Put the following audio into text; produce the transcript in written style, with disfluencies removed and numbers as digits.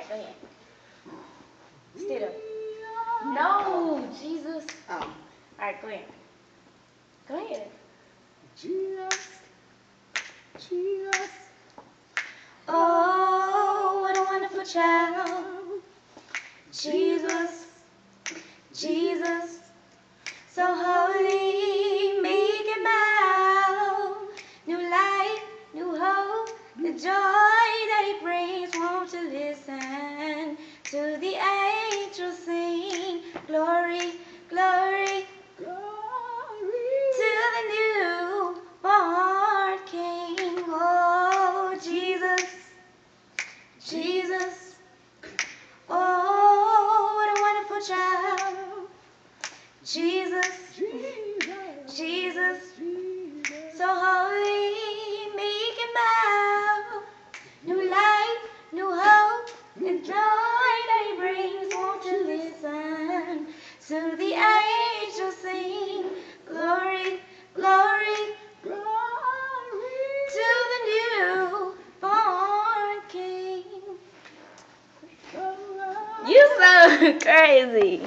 Alright, go ahead. Stand up. No, Jesus. Oh. Alright, go ahead. Go ahead. Jesus. Jesus. Oh, what a wonderful child. Jesus. Jesus. So holy, meek and mild. New life, new hope, the joy that he brings. Won't you listen to the angels sing? Glory, glory, Glory. to the newborn King. Oh, Jesus, Jesus. Oh, what a wonderful child. Jesus, Jesus. Jesus. Jesus. So holy, meek and mild. New life, new hope, and joy that he brings. Won't you listen to the angels sing? Glory, glory, Glory. to the newborn King. Glory. You so crazy.